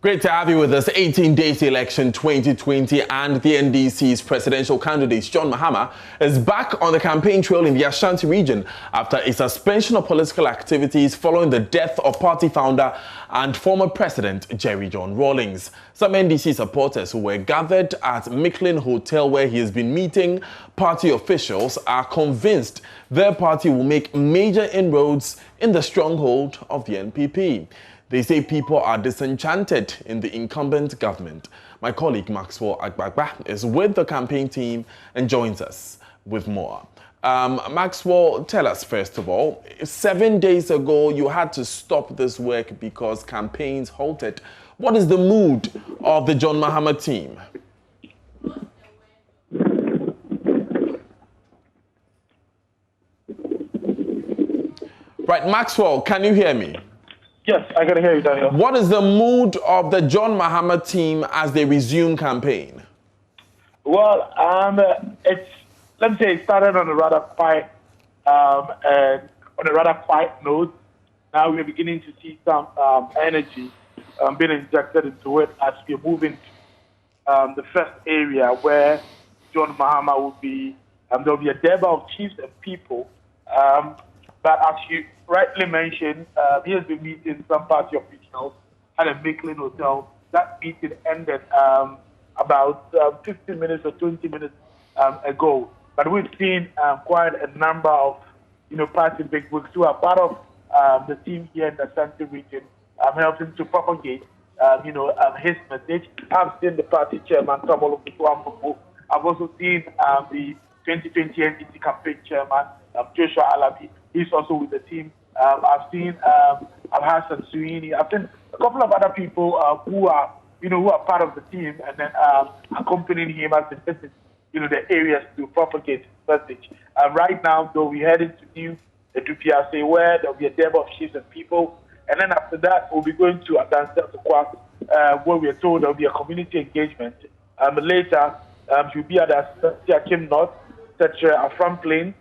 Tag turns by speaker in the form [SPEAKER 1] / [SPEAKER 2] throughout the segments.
[SPEAKER 1] Great to have you with us. 18 days to election 2020 and the NDC's presidential candidate John Mahama is back on the campaign trail in the Ashanti region after a suspension of political activities following the death of party founder and former president Jerry John Rawlings. Some NDC supporters who were gathered at Micklin Hotel where he has been meeting party officials are convinced their party will make major inroads in the stronghold of the NPP. They say people are disenchanted in the incumbent government. My colleague Maxwell Agbagba is with the campaign team and joins us with more. Maxwell, tell us first of all, 7 days ago you had to stop this work because campaigns halted. What is the mood of the John Mahama team? Right, Maxwell, can you hear me?
[SPEAKER 2] Yes, I can hear you, Daniel.
[SPEAKER 1] What is the mood of the John Mahama team as they resume campaign?
[SPEAKER 2] Well, let's say it started on a rather quiet, note. Now we're beginning to see some energy being injected into it as we're moving to the first area where John Mahama will be. There'll be a debate of chiefs and people. But as you rightly mentioned, he has been meeting some party officials at a Micklin Hotel. That meeting ended about 15 minutes or 20 minutes ago. But we've seen quite a number of, party bigwigs who are part of the team here in the Ashanti region, helping to propagate, his message. I've seen the party chairman, Kamolo Kutuambo. I've also seen the 2020 NDC campaign chairman, Joshua Alabi. He's also with the team. I've seen Al-Hassan Suini. I've seen a couple of other people who are part of the team and then accompanying him as he visits, the areas to propagate message. Right now, though, we're heading to New Dupiase where there'll be a debate of chiefs and people. And then after that, we'll be going to Adansa Kwak, where we're told there'll be a community engagement. Later, she'll be at Teshie North, Afram Plain,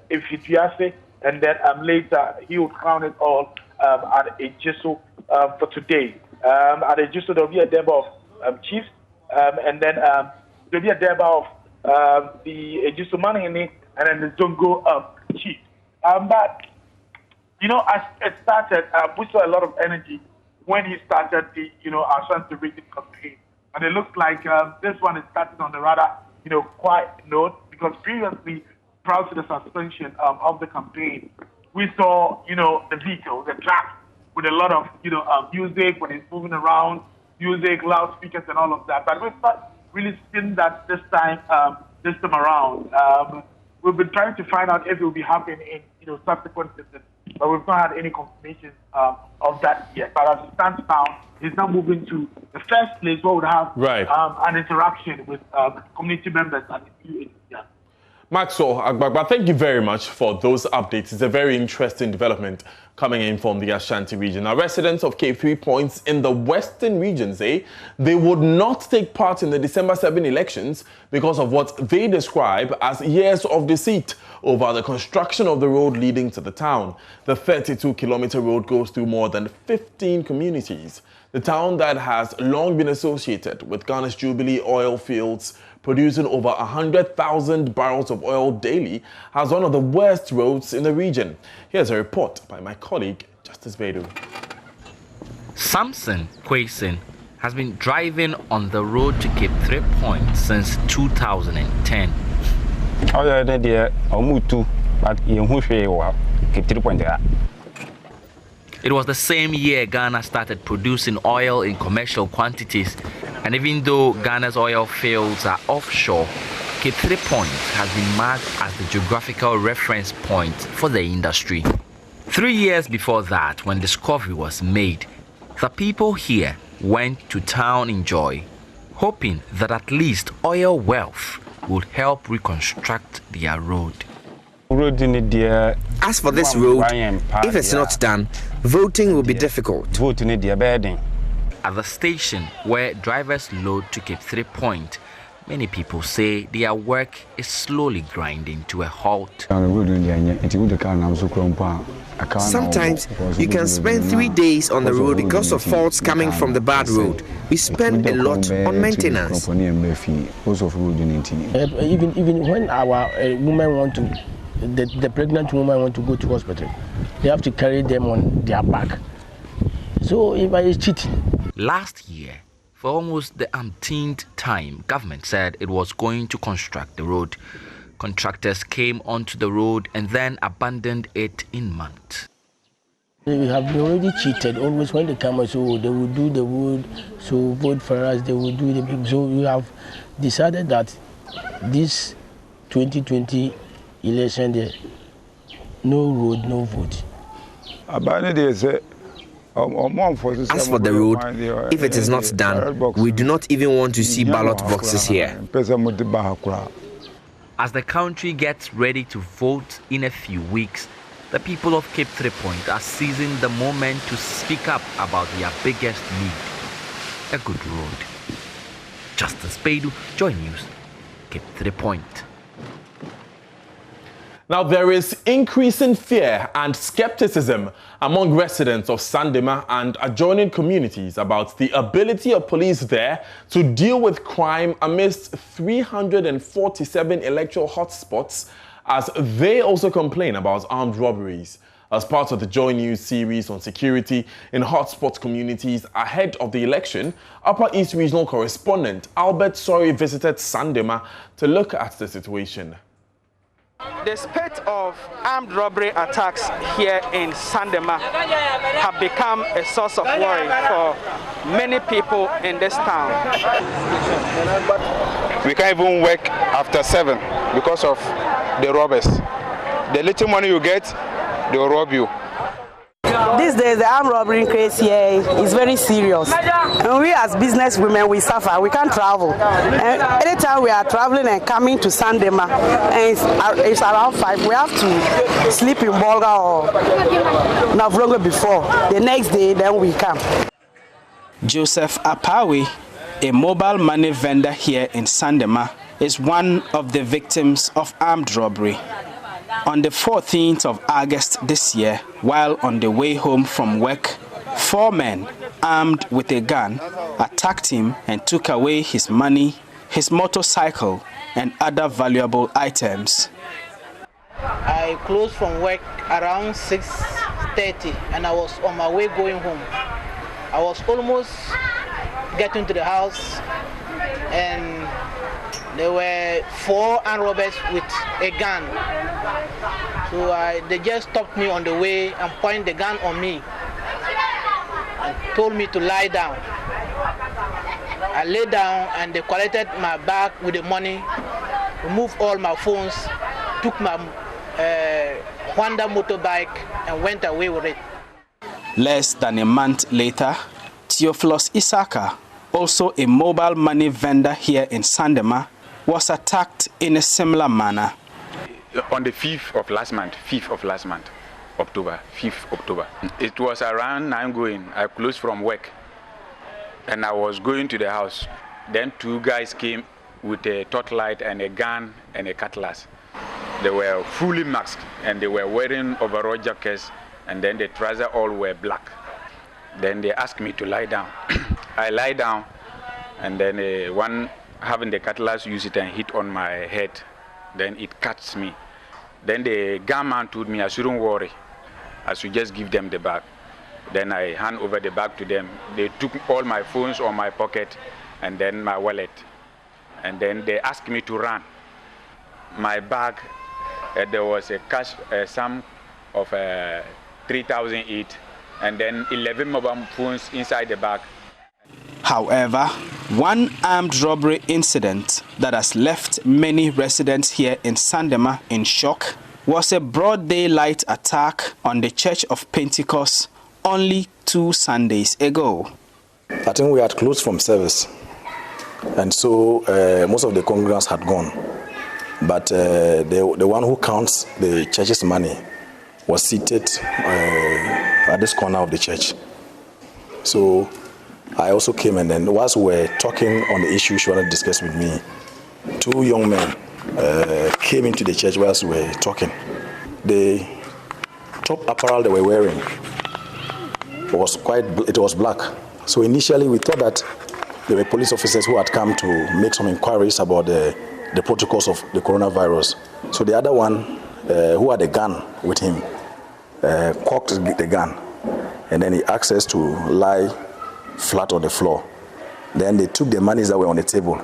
[SPEAKER 2] Ifitiase. And then later, he would crown it all at Ejiso for today. At Ejiso, there'll be a debate of chiefs, and then there'll be a debate of the Ejiso Manini and then the Zongo chief. But, as it started, we saw a lot of energy when he started the, Ashanti region campaign. And it looks like this one is started on a rather, quiet note, because previously, prior to the suspension of the campaign, we saw, the vehicle, the truck, with a lot of, music when it's moving around, music, loudspeakers, and all of that. But we've not really seen that this time around. We've been trying to find out if it will be happening in, subsequent visits, but we've not had any confirmation of that yet. But as it stands now, he's now moving to the first place where we would have an interaction with community members and the few agencies.
[SPEAKER 1] Maxwell Agbagba, thank you very much for those updates. It's a very interesting development coming in from the Ashanti region. Now, residents of Cape 3 Points in the western region say they would not take part in the December 7 elections because of what they describe as years of deceit over the construction of the road leading to the town. The 32-kilometer road goes through more than 15 communities. The town that has long been associated with Ghana's Jubilee oil fields, producing over 100,000 barrels of oil daily, has one of the worst roads in the region. Here's a report by my colleague, Justice Vedu.
[SPEAKER 3] Samson Kwesen has been driving on the road to Cape 3 Points since 2010. It was the same year Ghana started producing oil in commercial quantities, and even though Ghana's oil fields are offshore, Cape 3 Points has been marked as the geographical reference point for the industry. 3 years before that, when discovery was made, the people here went to town in joy, hoping that at least oil wealth would help reconstruct their road.
[SPEAKER 4] As for this road, if it's not done, voting will be difficult.
[SPEAKER 3] At the station where drivers load to Cape 3 Point, many people say their work is slowly grinding to a halt.
[SPEAKER 4] Sometimes you can spend 3 days on the road because of faults coming from the bad road. We spend a lot on maintenance.
[SPEAKER 5] Even when our women want to, the pregnant woman want to go to hospital, they have to carry them on their back. So if I is cheating.
[SPEAKER 3] Last year, for almost the umpteenth time, government said it was going to construct the road. Contractors came onto the road and then abandoned it in months.
[SPEAKER 5] We have been already cheated. Always when they come and say, oh, they will do the road, so vote for us, they will do the big. So we have decided that this 2020 election, there, no road, no vote.
[SPEAKER 4] As for the road, if it is not done, we do not even want to see ballot boxes here.
[SPEAKER 3] As the country gets ready to vote in a few weeks, the people of Cape 3 Point are seizing the moment to speak up about their biggest need, a good road. Justice Beidou, JoyNews, Cape 3 Point.
[SPEAKER 1] Now, there is increasing fear and skepticism among residents of San Dima and adjoining communities about the ability of police there to deal with crime amidst 347 electoral hotspots, as they also complain about armed robberies. As part of the JoyNews series on security in hotspot communities ahead of the election, Upper East Regional correspondent Albert Sori visited San Dima to look at the situation.
[SPEAKER 6] The spate of armed robbery attacks here in San Dima have become a source of worry for many people in this town.
[SPEAKER 7] We can't even work after 7 because of the robbers. The little money you get, they'll rob you.
[SPEAKER 8] These days, the armed robbery case here is very serious. And we as business women, we suffer. We can't travel. And anytime we are traveling and coming to San Dima, and it's around 5, we have to sleep in Bolga or Navrongo before. The next day, then we come.
[SPEAKER 6] Joseph Apawi, a mobile money vendor here in San Dima, is one of the victims of armed robbery. On the 14th of August this year, while on the way home from work, 4 men armed with a gun attacked him and took away his money, his motorcycle, and other valuable items.
[SPEAKER 9] I closed from work around 6:30 and I was on my way going home. I was almost getting to the house and there were 4 armed robbers with a gun. So they just stopped me on the way and pointed the gun on me and told me to lie down. I lay down and they collected my bag with the money, removed all my phones, took my Honda motorbike and went away with it.
[SPEAKER 6] Less than a month later, Theophilus Isaka, also a mobile money vendor here in San Dima, was attacked in a similar manner.
[SPEAKER 7] On the 5th of last month, October, 5th October. It was around 9 going. I closed from work and I was going to the house. Then 2 guys came with a torchlight and a gun and a cutlass. They were fully masked and they were wearing overall jackets and then the trousers all were black. Then they asked me to lie down. I lie down and then one having the cutlass use it and hit on my head. Then it cuts me. Then the gunman told me I shouldn't worry. I should just give them the bag. Then I hand over the bag to them. They took all my phones on my pocket and then my wallet. And then they asked me to run. My bag, there was a cash sum of 3,008 and then 11 mobile phones inside the bag.
[SPEAKER 6] However, one armed robbery incident that has left many residents here in San Dima in shock was a broad daylight attack on the Church of Pentecost only 2 Sundays ago.
[SPEAKER 10] I think we had closed from service, and so most of the congregants had gone. But the one who counts the church's money was seated at this corner of the church. So I also came, and then whilst we were talking on the issue she wanted to discuss with me, 2 young men came into the church whilst we were talking. They top apparel they were wearing was black. So initially we thought that there were police officers who had come to make some inquiries about the protocols of the coronavirus. So the other one, who had a gun with him, cocked the gun, and then he asked us to lie flat on the floor. Then they took the monies that were on the table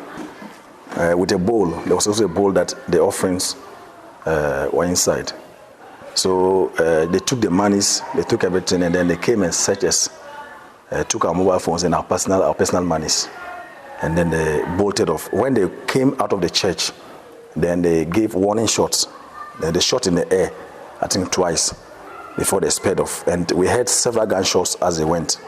[SPEAKER 10] with a bowl. There was also a bowl that the offerings were inside. So they took the monies, they took everything, and then they came and searched us, took our mobile phones and our personal monies, and then they bolted off. When they came out of the church, then they gave warning shots. Then they shot in the air, I think twice, before they sped off. And we heard several gunshots as they went.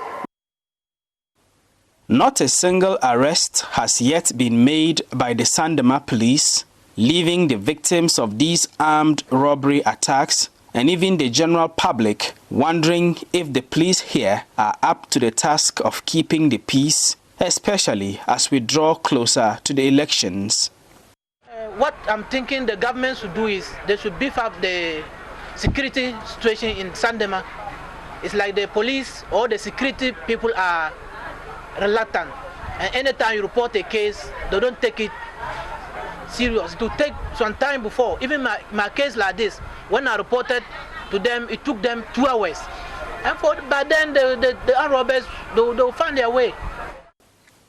[SPEAKER 6] Not a single arrest has yet been made by the San Dima police, leaving the victims of these armed robbery attacks and even the general public wondering if the police here are up to the task of keeping the peace, especially as we draw closer to the elections.
[SPEAKER 9] What I'm thinking the government should do is they should beef up the security situation in San Dima. It's like the police or the security people are reluctant, and anytime you report a case, they don't take it serious. To take some time before, even my case like this, when I reported to them, it took them 2 hours. And but then the armed robbers, they'll find their way.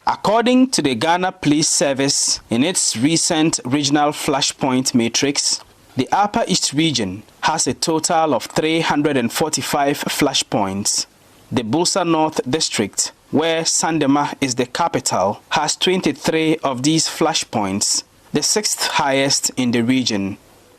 [SPEAKER 6] According to the Ghana Police Service, in its recent regional flashpoint matrix, the Upper East region has a total of 345 flashpoints. The Busa North district, where San Dima is the capital, has 23 of these flashpoints, the 6th highest in the region.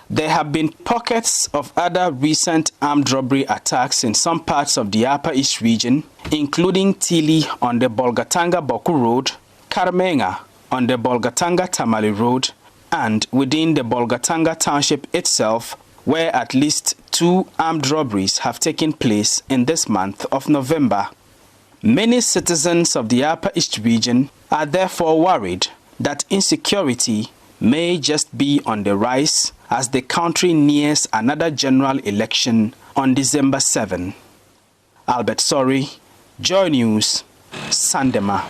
[SPEAKER 6] There have been pockets of other recent armed robbery attacks in some parts of the Upper East region, including Tili on the Bolgatanga-Boku Road, Karmenga on the Bolgatanga-Tamale Road, and within the Bolgatanga Township itself, where at least 2 armed robberies have taken place in this month of November. Many citizens of the Upper East region are therefore worried that insecurity may just be on the rise as the country nears another general election on December 7. Albert Sorry, JoyNews, San Dima.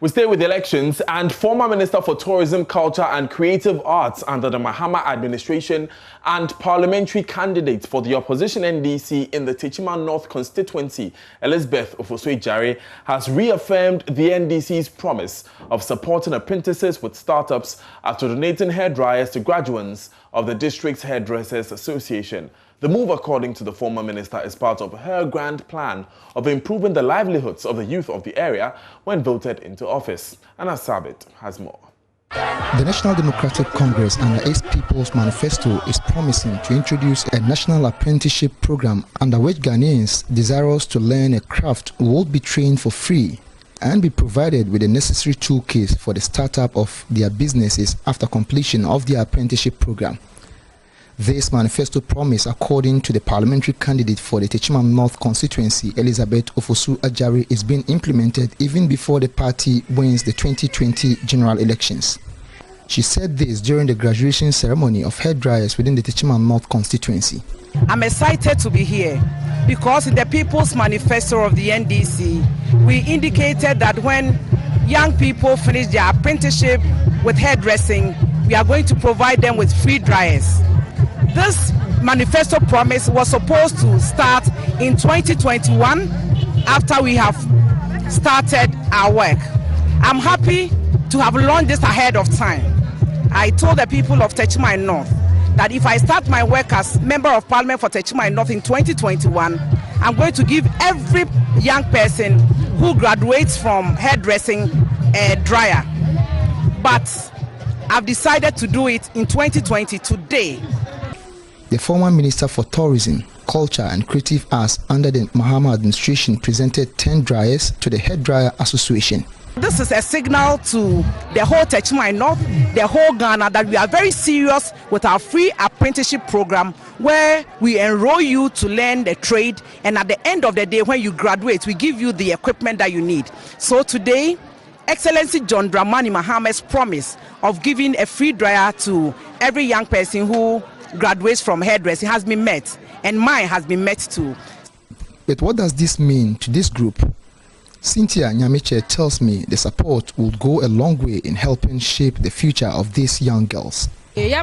[SPEAKER 1] We stay with elections, and former Minister for Tourism, Culture and Creative Arts under the Mahama administration and parliamentary candidate for the opposition NDC in the Teshie North constituency, Elizabeth Ofosue-Jare, has reaffirmed the NDC's promise of supporting apprentices with startups after donating hairdryers to graduates of the district's Hairdressers Association. The move, according to the former minister, is part of her grand plan of improving the livelihoods of the youth of the area when voted into office. Anna Sabit has more.
[SPEAKER 11] The National Democratic Congress under its People's Manifesto is promising to introduce a national apprenticeship program under which Ghanaians desirous to learn a craft will be trained for free and be provided with the necessary toolkits for the startup of their businesses after completion of their apprenticeship program. This manifesto promise, according to the parliamentary candidate for the Teshie North constituency, Elizabeth Ofosue-Jare, is being implemented even before the party wins the 2020 general elections. She said this during the graduation ceremony of hairdryers within the Teshie North constituency.
[SPEAKER 8] I'm excited to be here because in the People's Manifesto of the NDC, we indicated that when young people finish their apprenticeship with hairdressing, we are going to provide them with free dryers. This manifesto promise was supposed to start in 2021 after we have started our work. I'm happy to have launched this ahead of time. I told the people of Teshie North that if I start my work as Member of Parliament for Teshie North in 2021, I'm going to give every young person who graduates from hairdressing a dryer. But I've decided to do it in 2020 today.
[SPEAKER 11] The former Minister for Tourism, Culture and Creative Arts under the Mahama administration presented 10 dryers to the Hairdryer Association.
[SPEAKER 8] This is a signal to the whole Teshie North, the whole Ghana, that we are very serious with our free apprenticeship program where we enroll you to learn the trade, and at the end of the day when you graduate, we give you the equipment that you need. So today, Excellency John Dramani Mahama's promise of giving a free dryer to every young person who
[SPEAKER 12] graduates from hairdressing has been met, and mine has been met too.
[SPEAKER 11] But what does this mean to this group? Cynthia Nyamiche tells me the support will go a long way in helping shape the future of these young girls.
[SPEAKER 13] Lawyer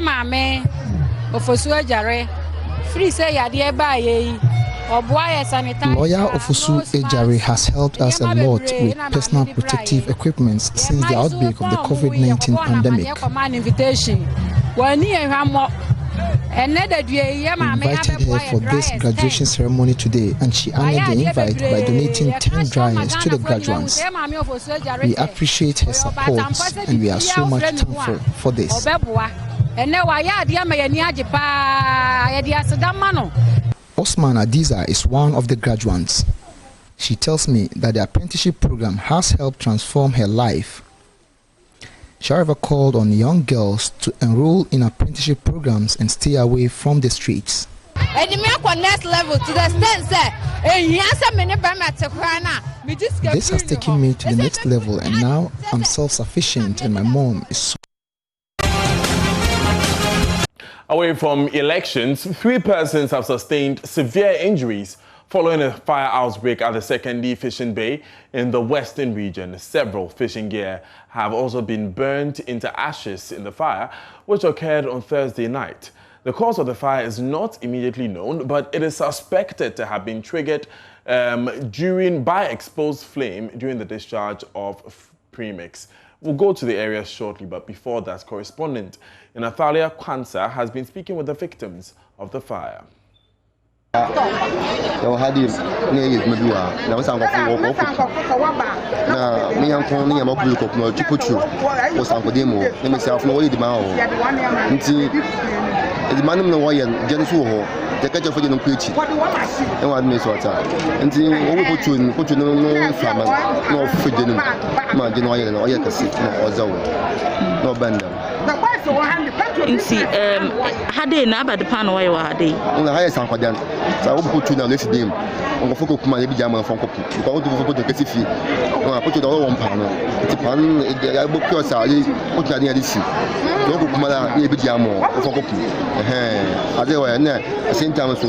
[SPEAKER 11] Ofosu Ejare has helped us a lot with personal protective equipment since the outbreak of the COVID-19 pandemic. We invited her for this graduation ceremony today, and she honored the invite by donating 10 dryers to the graduates. We appreciate her support, and we are so much thankful for this. Osman Adiza is one of the graduates. She tells me that the apprenticeship program has helped transform her life. She however called on young girls to enroll in apprenticeship programs and stay away from the streets. This has taken me to the next level, and now I'm self-sufficient and my mom is so.
[SPEAKER 1] Away from elections, 3 persons have sustained severe injuries following a fire outbreak at the Secondary Fishing Bay in the Western region. Several fishing gear have also been burnt into ashes in the fire, which occurred on Thursday night. The cause of the fire is not immediately known, but it is suspected to have been triggered by exposed flame during the discharge of premix. We'll go to the area shortly, but before that, correspondent Nathalia Kansa has been speaking with the victims of the fire.
[SPEAKER 14] Hade na ba de pan wa yo hade
[SPEAKER 15] on ha yes ankodan sa wo put na let's dem on go foko kuma e bi jama fon kopu ko wo do foko de kesifi on put do wo pan no ti pan ya bo kyo sa ali o ti ade si no ko kuma na e bi jama fon kopu ade wa na same time so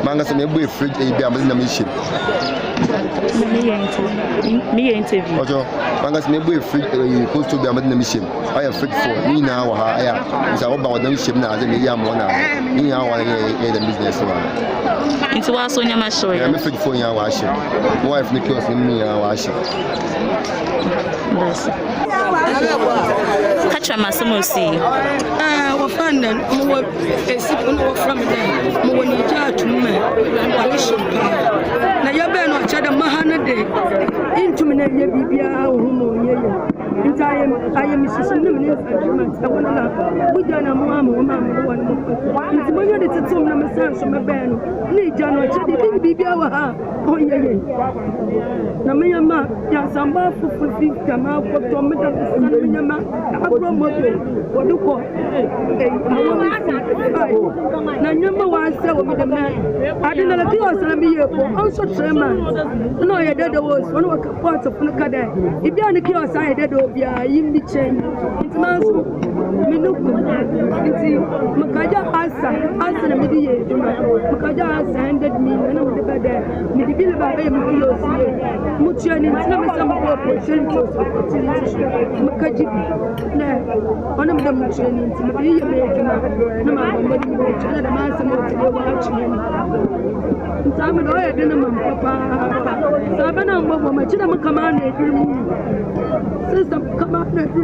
[SPEAKER 15] manga se me bo fridge e bi am na mission me interview ojo manga se me bo fridge close to bi am na mission I have fridge for me now wa aya so wo ba wo na mission na ade me ya mo na ni ya wa the business one
[SPEAKER 14] into wa so nyama show
[SPEAKER 15] ya me fridge for ya wa she my wife ni kios ni ya wa she
[SPEAKER 14] yes catch my samosi
[SPEAKER 16] wo fandan mo esipo no from there mo woni ja tumme wa she na ya be no chada mahana de intumi na ye bibia wo mo yeye I am Mrs. I want to we done a mamma, one. It's when you're the two numbers from a band. Need John, be our oh, yeah. Namayama, Yasamba for 50 come out for Tomata, I promote what do call now, number one, so with the man. I didn't know the also Sherman. No, I did was one of the parts of Nakada. If you're on the kiosk, I did. Ya yimbi chen intmaso minuko inti makaja asa na midi ye makaja asa 100 million na mudi bada midi bile ba e mu yo siye mutia ni ntina mesa mko opportunity makaji na ona mda mutia ni ntina midi ye me juma na ma mudi mo chana da masa mo tiye wa chini ntama do ye dena mam papa sabana mbo ma china mkama na edirimu sister come out and do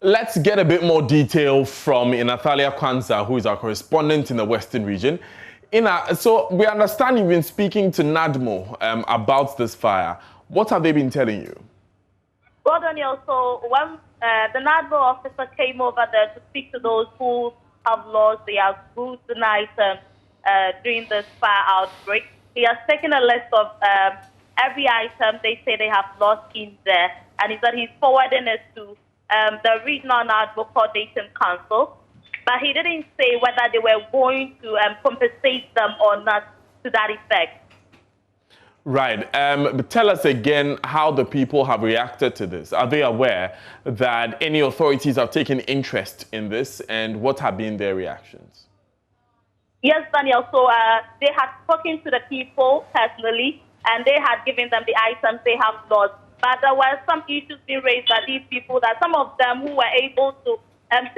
[SPEAKER 1] Let's get a bit more detail from Nathalia Kansa, who is our correspondent in the Western region. Ina, so we understand you've been speaking to NADMO about this fire. What have they been telling you?
[SPEAKER 13] Well, Daniel, so when the NADMO officer came over there to speak to those who have lost their goods and items during this fire outbreak, he has taken a list of every item they say they have lost in there, and he said he's forwarding it to the Regional NADMO Coordinating Council. But he didn't say whether they were going to compensate them or not to that effect.
[SPEAKER 1] Right. But tell us again how the people have reacted to this. Are they aware that any authorities have taken interest in this, and what have been their reactions?
[SPEAKER 13] Yes, Daniel. So they had spoken to the people personally, and they had given them the items they have lost. But there were some issues being raised by these people that some of them who were able to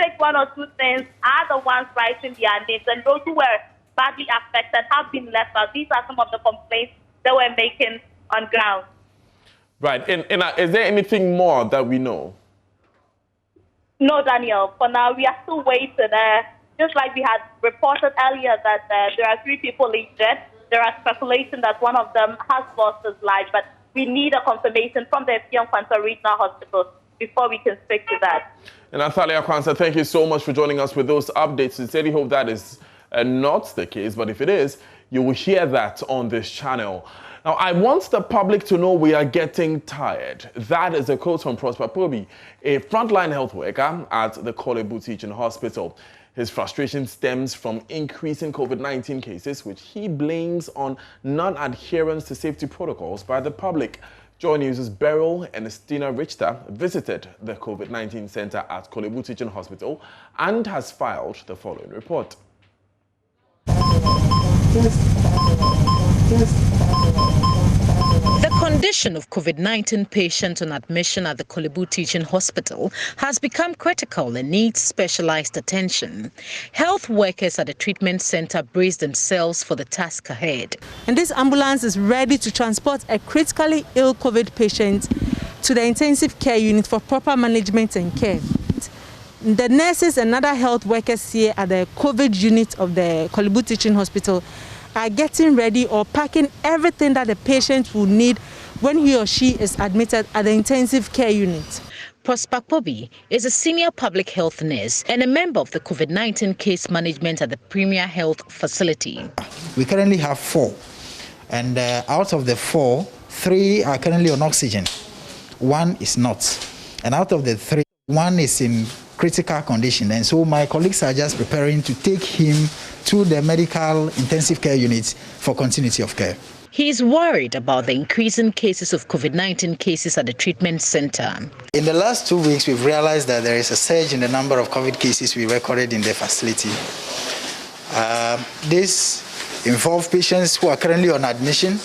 [SPEAKER 13] take one or two things are the ones writing their names, and those who were badly affected have been left out. These are some of the complaints they were making on ground.
[SPEAKER 1] Right. And is there anything more that we know?
[SPEAKER 13] No, Daniel. For now, we are still waiting. Just like we had reported earlier that there are 3 people injured. There are speculation that one of them has lost his life, but we need a confirmation from the Kansa Regional Hospital before we can speak to that.
[SPEAKER 1] And Nathalia Kansa, thank you so much for joining us with those updates. Sincerely hope that is not the case, but if it is, you will hear that on this channel. Now, I want the public to know we are getting tired. That is a quote from Prosper Pobi, a frontline health worker at the Kolebu Teaching Hospital. His frustration stems from increasing COVID-19 cases, which he blames on non-adherence to safety protocols by the public. JoyNews' Beryl and Estina Richter visited the COVID-19 center at Kolebu Teaching Hospital and has filed the following report.
[SPEAKER 17] The condition of COVID-19 patients on admission at the Kolebu Teaching Hospital has become critical and needs specialized attention. Health workers at the treatment center brace themselves for the task ahead.
[SPEAKER 18] And this ambulance is ready to transport a critically ill COVID patient to the intensive care unit for proper management and care. The nurses and other health workers here at the COVID unit of the Kolebu Teaching Hospital are getting ready or packing everything that the patient will need when he or she is admitted at the intensive care unit.
[SPEAKER 17] Prosper Pobi is a senior public health nurse and a member of the COVID-19 case management at the Premier Health Facility.
[SPEAKER 19] We currently have 4, and out of the 4, 3 are currently on oxygen. 1 is not, and out of the 3, 1 is in critical condition, and so my colleagues are just preparing to take him to the medical intensive care unit for continuity of care.
[SPEAKER 17] He is worried about the increasing cases of COVID-19 cases at the treatment center.
[SPEAKER 19] In the last 2 weeks, we've realized that there is a surge in the number of COVID cases we recorded in the facility. This involves patients who are currently on admission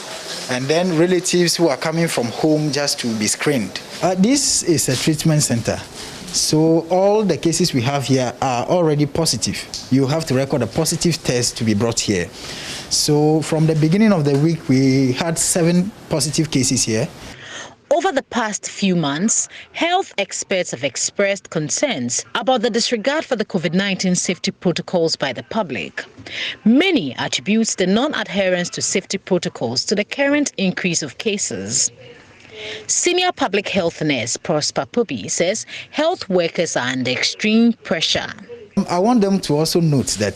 [SPEAKER 19] and then relatives who are coming from home just to be screened. This is a treatment center. So all the cases we have here are already positive. You have to record a positive test to be brought here. So from the beginning of the week, we had 7 positive cases here.
[SPEAKER 17] Over the past few months, health experts have expressed concerns about the disregard for the COVID-19 safety protocols by the public. Many attribute the non-adherence to safety protocols to the current increase of cases. Senior public health nurse Prosper Pobi says health workers are under extreme pressure.
[SPEAKER 19] I want them to also note that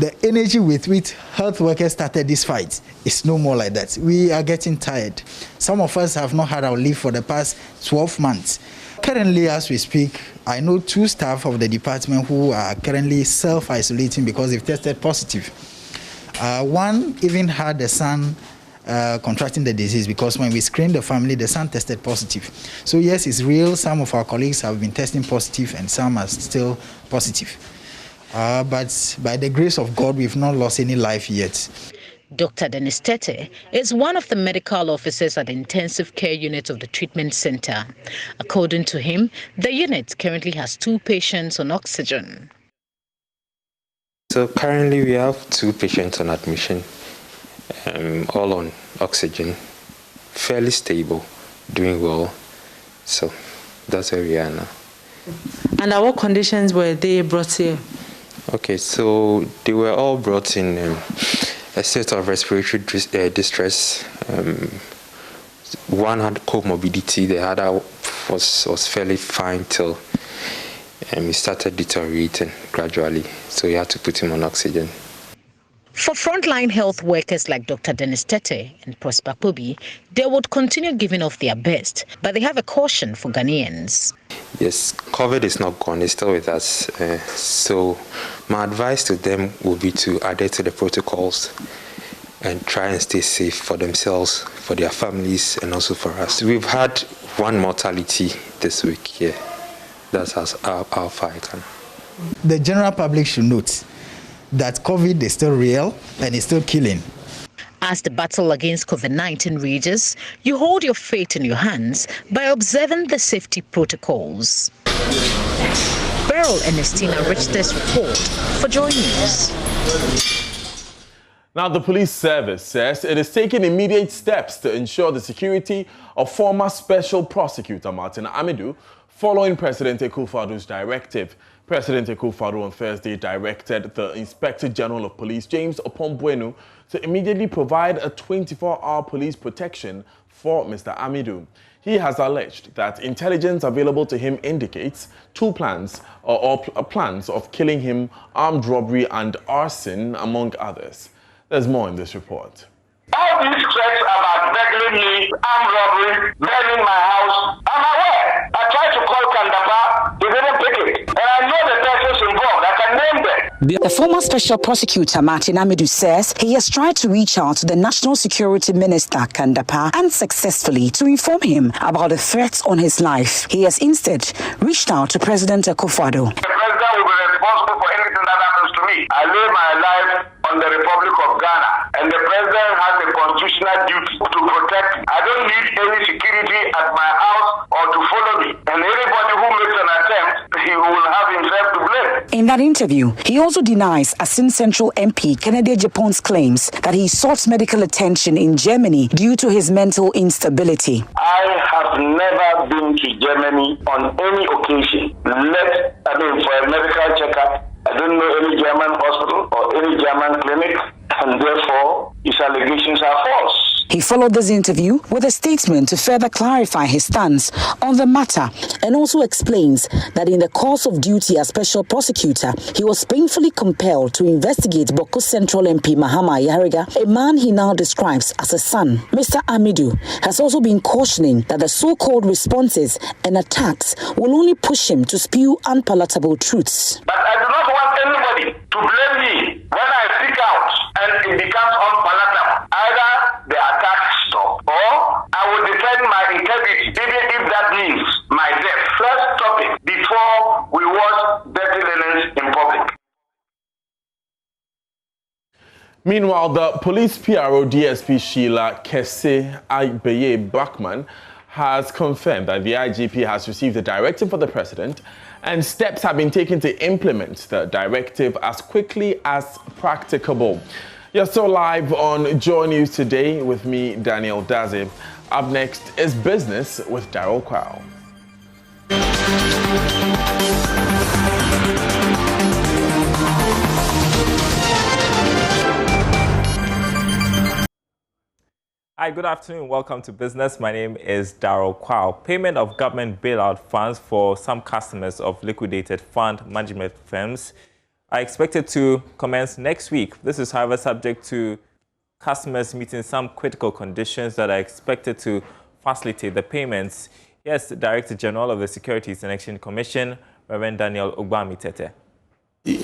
[SPEAKER 19] the energy with which health workers started this fight is no more like that. We are getting tired. Some of us have not had our leave for the past 12 months. Currently, as we speak, I know 2 staff of the department who are currently self-isolating because they've tested positive. One even had a son contracting the disease because when we screened the family, the son tested positive. So yes, it's real. Some of our colleagues have been testing positive and some are still positive. But by the grace of God, we've not lost any life yet.
[SPEAKER 17] Dr. Dennis Tete is one of the medical officers at the intensive care unit of the treatment center. According to him, the unit currently has 2 patients on oxygen.
[SPEAKER 20] So currently we have 2 patients on admission. All on oxygen, fairly stable, doing well. So that's where we are now.
[SPEAKER 18] Under what conditions were they brought here?
[SPEAKER 20] Okay, so they were all brought in a state of respiratory distress. One had comorbidity, the other was fairly fine till he started deteriorating gradually. So we had to put him on oxygen.
[SPEAKER 17] For frontline health workers like Dr. Dennis Tete and Prosper Pobi, they would continue giving off their best, but they have a caution for Ghanaians.
[SPEAKER 20] Yes, COVID is not gone, it's still with us. So my advice to them would be to adhere to the protocols and try and stay safe for themselves, for their families, and also for us. We've had one mortality this week here. That's how far I can.
[SPEAKER 19] The general public should note that COVID is still real and is still killing.
[SPEAKER 17] As the battle against COVID-19 rages, you hold your fate in your hands by observing the safety protocols. Beryl Ernestina Richter's report for JoyNews.
[SPEAKER 1] Now, the police service says it is taking immediate steps to ensure the security of former Special Prosecutor Martin Amidu following President Akufo-Addo's directive. President Akufo-Addo on Thursday directed the Inspector General of Police, James Opombuenu, to immediately provide a 24-hour police protection for Mr. Amidu. He has alleged that intelligence available to him indicates plans of killing him, armed robbery and arson, among others. There's more in this report.
[SPEAKER 21] All these threats about burgling me, armed robbery, burning my house, I'm aware. I tried to call Kandapa, they didn't pick it. And I know the persons involved, I can name them.
[SPEAKER 22] The former Special Prosecutor Martin Amidu says he has tried to reach out to the National Security Minister Kandapa unsuccessfully to inform him about the threats on his life. He has instead reached out to President Akufo-Addo.
[SPEAKER 21] The president will be responsible for anything that happens to me. I live my life on the Republic of Ghana, and the president has a constitutional duty to protect me. I don't need any security at my house or to follow me. And anybody who makes an attempt, he will have himself to blame.
[SPEAKER 22] In that interview, he also denies Asin Central MP Kennedy Japon's claims that he sought medical attention in Germany due to his mental instability.
[SPEAKER 21] I have never been to Germany on any occasion, for a medical checkup. I don't know any German hospital or any German clinic, and therefore his allegations are false.
[SPEAKER 22] He followed this interview with a statement to further clarify his stance on the matter, and also explains that in the course of duty as Special Prosecutor, he was painfully compelled to investigate Boko Central MP Mahama Yariga, a man he now describes as a son. Mr. Amidu has also been cautioning that the so-called responses and attacks will only push him to spew unpalatable truths.
[SPEAKER 21] But I do not want anybody to blame me when I speak out and it becomes unpalatable. Either the attack stop or I will defend my integrity, even if that means my death. Let's stop it before we watch dirty linens in public.
[SPEAKER 1] Meanwhile, the police PRO DSP Sheila Kese Aibeye Bachman has confirmed that the IGP has received a directive for the president and steps have been taken to implement the directive as quickly as practicable. You're still live on JoyNews today with me, Daniel Daze. Up next is Business with Daryl Kwao.
[SPEAKER 23] Hi, good afternoon. Welcome to Business. My name is Daryl Kwao. Payment of government bailout funds for some customers of liquidated fund management firms are expected to commence next week. This is, however, subject to customers meeting some critical conditions that are expected to facilitate the payments. Yes, the Director General of the Securities and Exchange Commission, Reverend Daniel Ogbami-Tete.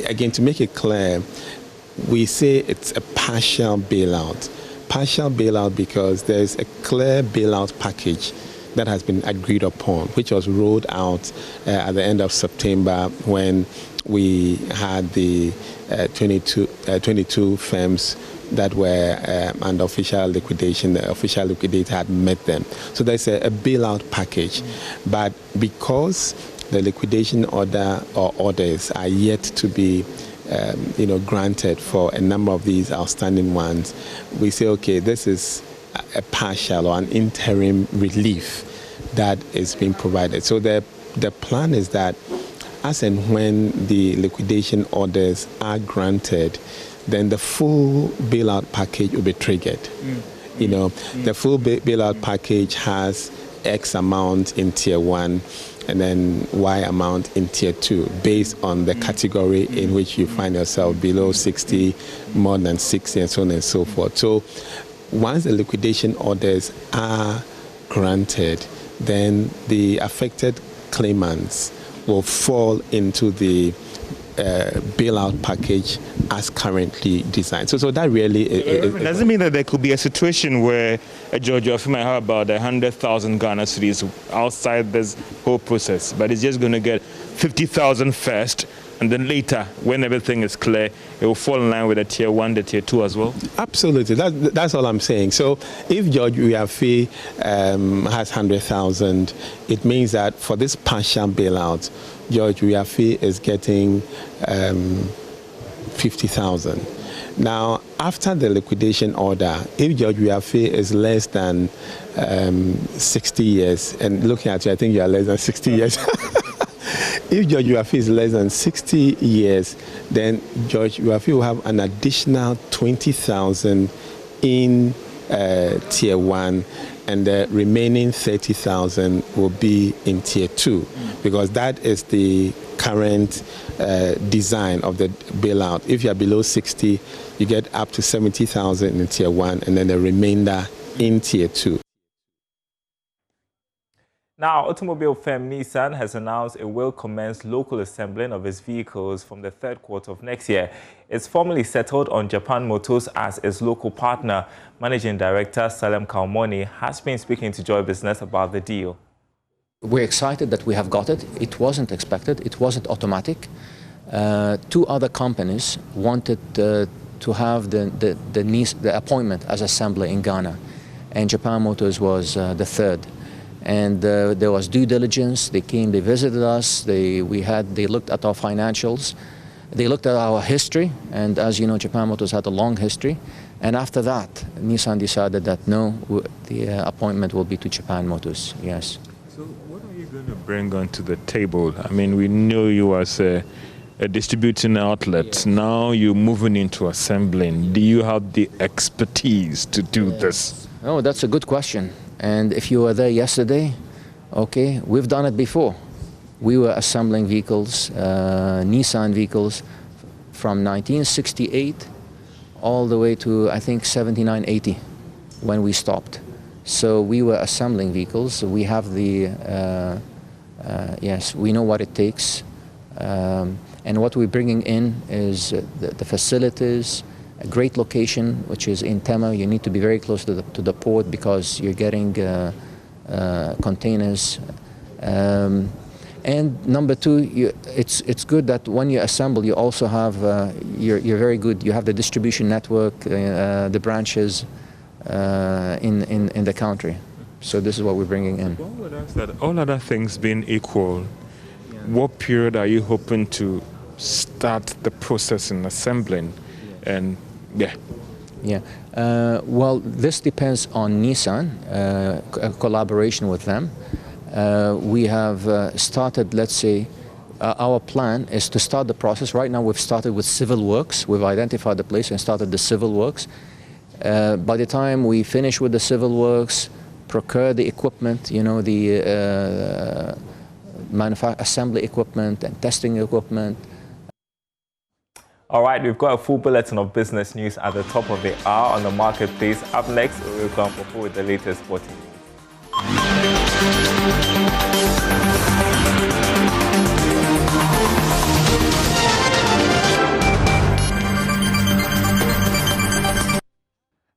[SPEAKER 24] Again, to make it clear, we say it's a partial bailout. Partial bailout because there's a clear bailout package that has been agreed upon, which was rolled out at the end of September when we had the 22 firms that were under official liquidation. The official liquidator had met them. So there's a bailout package. But because the liquidation order or orders are yet to be granted for a number of these outstanding ones, we say, okay, this is a partial or an interim relief that is being provided. So the plan is that as and when the liquidation orders are granted, then the full bailout package will be triggered. You know, the full bailout package has X amount in tier 1 and then Y amount in tier 2 based on the category in which you find yourself, below 60, more than 60, and so on and so forth. So once the liquidation orders are granted, then the affected claimants will fall into the bailout package as currently designed. So that really
[SPEAKER 2] does it mean that there could be a situation where a judge might have about 100,000 Ghana cedis outside this whole process, but it's just going to get 50,000 first, and then later, when everything is clear, it will fall in line with the tier 1, the tier 2 as well?
[SPEAKER 24] Absolutely. That's all I'm saying. So if Judge Uyafi has 100,000, it means that for this partial bailout, Judge Uyafi is getting 50,000. Now, after the liquidation order, if Judge Uyafi is less than 60 years, and looking at you, I think you are less than 60 years. If Judge Uyafi is less than 60 years, then Judge Uyafi will have an additional 20,000 in tier 1, and the remaining 30,000 will be in tier 2, because that is the current design of the bailout. If you are below 60, you get up to 70,000 in tier 1, and then the remainder in tier 2.
[SPEAKER 23] Now, automobile firm Nissan has announced it will commence local assembling of its vehicles from the third quarter of next year. It's formally settled on Japan Motors as its local partner. Managing Director Salem Kaumoni has been speaking to Joy Business about the deal.
[SPEAKER 3] We're excited that we have got it. It wasn't expected. It wasn't automatic. 2 other companies wanted to have the appointment as assembler in Ghana, and Japan Motors was the third. And there was due diligence. They came, they visited us, they looked at our financials, they looked at our history, and as you know, Japan Motors had a long history. And after that, Nissan decided that no, the appointment will be to Japan Motors, yes.
[SPEAKER 2] So what are you going to bring onto the table? I mean, we know you as a distributing outlet. Yes. Now you're moving into assembling. Do you have the expertise to do this?
[SPEAKER 3] Oh, that's a good question. And if you were there yesterday, okay, we've done it before. We were assembling vehicles, Nissan vehicles, from 1968 all the way to, I think, 79, 80 when we stopped. So we were assembling vehicles. We have the, yes, we know what it takes. And what we're bringing in is the facilities, a great location, which is in Tema. You need to be very close to the port because you're getting containers. And number 2, it's good that when you assemble, you also have, you're very good. You have the distribution network, the branches in the country. So this is what we're bringing in.
[SPEAKER 2] One would ask that all other things being equal, what period are you hoping to start the process in assembling? And
[SPEAKER 3] well, this depends on Nissan, a collaboration with them. We have started, let's say, our plan is to start the process. Right now we've started with civil works. We've identified the place and started the civil works. By the time we finish with the civil works, procure the equipment, you know, the assembly equipment and testing equipment.
[SPEAKER 23] All right, we've got a full bulletin of business news at the top of the hour on the marketplace. Up next, we'll come forward with the latest sporting news.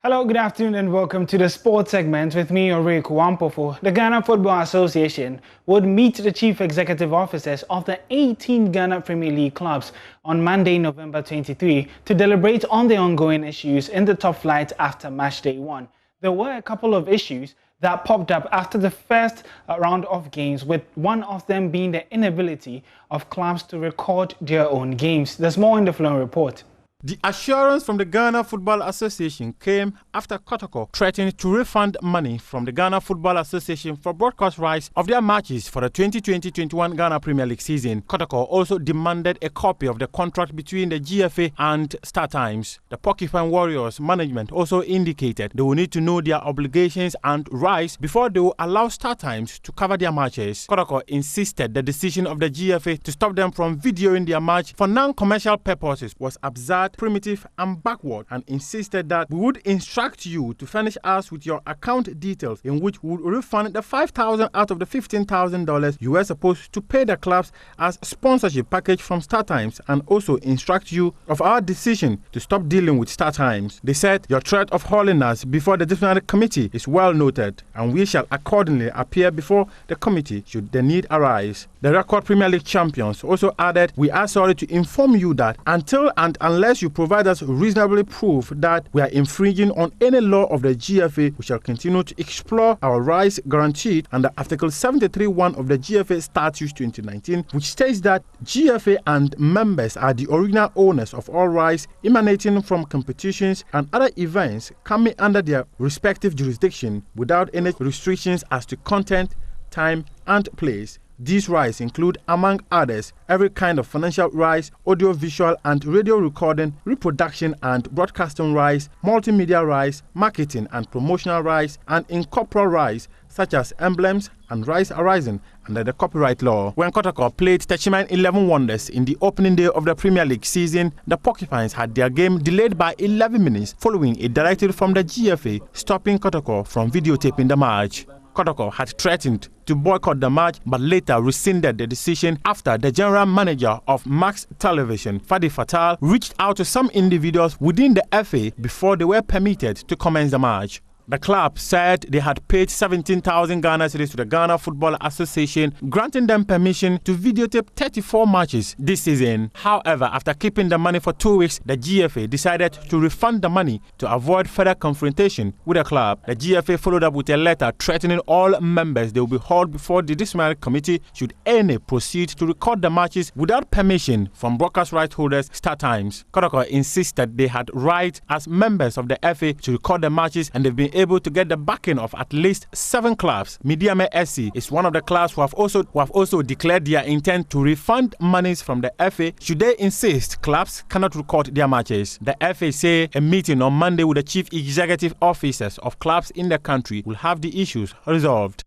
[SPEAKER 4] Hello, good afternoon and welcome to the sports segment with me, Oreko Wampofo. The Ghana Football Association would meet the chief executive officers of the 18 Ghana Premier League clubs on Monday, November 23, to deliberate on the ongoing issues in the top flight after match day 1. There were a couple of issues that popped up after the first round of games, with one of them being the inability of clubs to record their own games. There's more in the following report.
[SPEAKER 5] The assurance from the Ghana Football Association came after Kotoko threatened to refund money from the Ghana Football Association for broadcast rights of their matches for the 2020-21 Ghana Premier League season. Kotoko also demanded a copy of the contract between the GFA and StarTimes. The Porcupine Warriors management also indicated they will need to know their obligations and rights before they will allow StarTimes to cover their matches. Kotoko insisted the decision of the GFA to stop them from videoing their match for non-commercial purposes was absurd, primitive and backward, and insisted that we would instruct you to furnish us with your account details in which we would refund the $5,000 out of the $15,000 you were supposed to pay the clubs as sponsorship package from StarTimes, and also instruct you of our decision to stop dealing with StarTimes. They said your threat of hauling us before the disciplinary committee is well noted, and we shall accordingly appear before the committee should the need arise. The record Premier League champions also added, we are sorry to inform you that until and unless you provide us reasonably proof that we are infringing on any law of the GFA, we shall continue to explore our rights guaranteed under Article 73(1) of the GFA Statutes 2019, which states that GFA and members are the original owners of all rights emanating from competitions and other events coming under their respective jurisdiction without any restrictions as to content, time and place. These rights include, among others, every kind of financial rights, audio-visual and radio recording, reproduction and broadcasting rights, multimedia rights, marketing and promotional rights, and incorporeal rights such as emblems and rights arising under the copyright law. When Kotoko played Teshie 11 Wonders in the opening day of the Premier League season, the Porcupines had their game delayed by 11 minutes following a directive from the GFA stopping Kotoko from videotaping the match. Kotoko had threatened to boycott the match but later rescinded the decision after the general manager of Max Television, Fadi Fatal, reached out to some individuals within the FA before they were permitted to commence the match. The club said they had paid 17,000 Ghana cedis to the Ghana Football Association, granting them permission to videotape 34 matches this season. However, after keeping the money for 2 weeks, the GFA decided to refund the money to avoid further confrontation with the club. The GFA followed up with a letter threatening all members they will be hauled before the disciplinary committee should any proceed to record the matches without permission from broadcast right holders StarTimes. Kotoko insisted they had right as members of the FA to record the matches, and they've been able to get the backing of at least 7 clubs. Midday SC is one of the clubs who have also declared their intent to refund monies from the FA should they insist clubs cannot record their matches. The FA say a meeting on Monday with the chief executive officers of clubs in the country will have the issues resolved.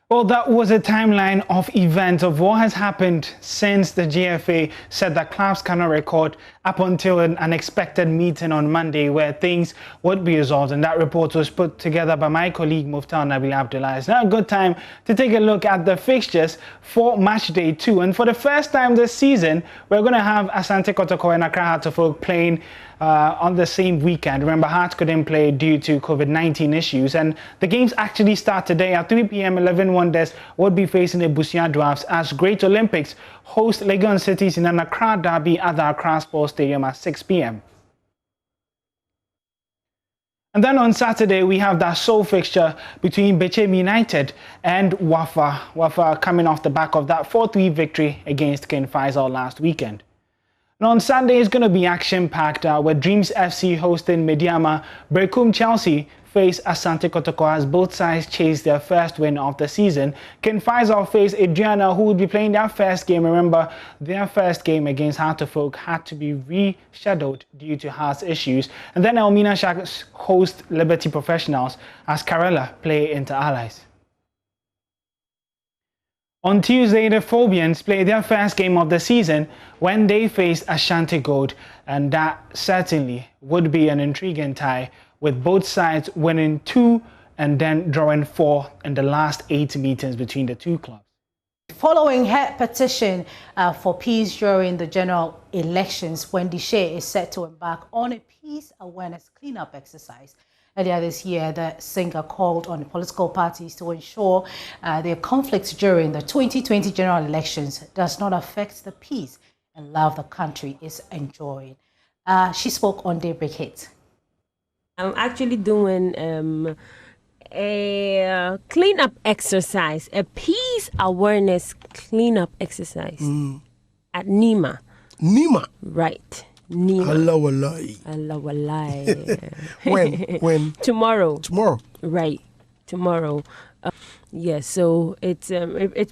[SPEAKER 4] Well, that was a timeline of events of what has happened since the GFA said that clubs cannot record up until an unexpected meeting on Monday where things would be resolved. And that report was put together by my colleague Muftar Nabil Abdullah. It's now a good time to take a look at the fixtures for match day 2. And for the first time this season, we're going to have Asante Kotoko and Accra Hearts of Oak playing on the same weekend. Remember, Hearts couldn't play due to COVID-19 issues, and the games actually start today at 3 p.m. 11 Wonders would be facing the Busia Dwarfs as Great Olympics host Legon Cities in an Accra derby at the Accra Sports Stadium at 6 p.m. And then on Saturday, we have that sole fixture between Bechem United and Wafa. Wafa coming off the back of that 4-3 victory against King Faisal last weekend. And on Sunday, it's going to be action-packed with Dreams FC hosting Mediama. Brekum Chelsea face Asante Kotoko as both sides chase their first win of the season. King Faisal face Adriana, who will be playing their first game. Remember, their first game against Heart of Oak had to be rescheduled due to Hearts issues. And then Elmina Sharks host Liberty Professionals as Karela play Inter Allies. On Tuesday, the Phobians play their first game of the season when they face Ashanti Gold, and that certainly would be an intriguing tie, with both sides winning 2 and then drawing 4 in the last 8 meetings between the two clubs.
[SPEAKER 7] Following her petition for peace during the general elections, Wendy Shea is set to embark on a peace awareness cleanup exercise. Earlier this year, the singer called on the political parties to ensure their conflicts during the 2020 general elections does not affect the peace and love the country is enjoying. She spoke on Daybreak Hit.
[SPEAKER 9] I'm actually doing a cleanup exercise, a peace awareness cleanup exercise. at Nima.
[SPEAKER 6] Nima?
[SPEAKER 9] Right. Nima.
[SPEAKER 6] Allah wallahi.
[SPEAKER 9] Allah wallahi.
[SPEAKER 6] When?
[SPEAKER 9] Tomorrow.
[SPEAKER 6] Tomorrow.
[SPEAKER 9] Right. Tomorrow. Yes, so it's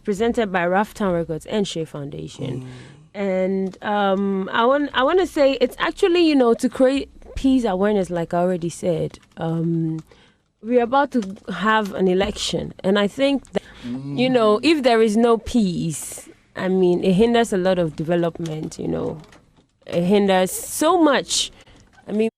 [SPEAKER 9] presented by Raftown Records and Shea Foundation. And I want to say it's actually, to create peace awareness, like I already said. We're about to have an election, and I think that, if there is no peace, I mean, it hinders a lot of development, It hinders so much. I mean,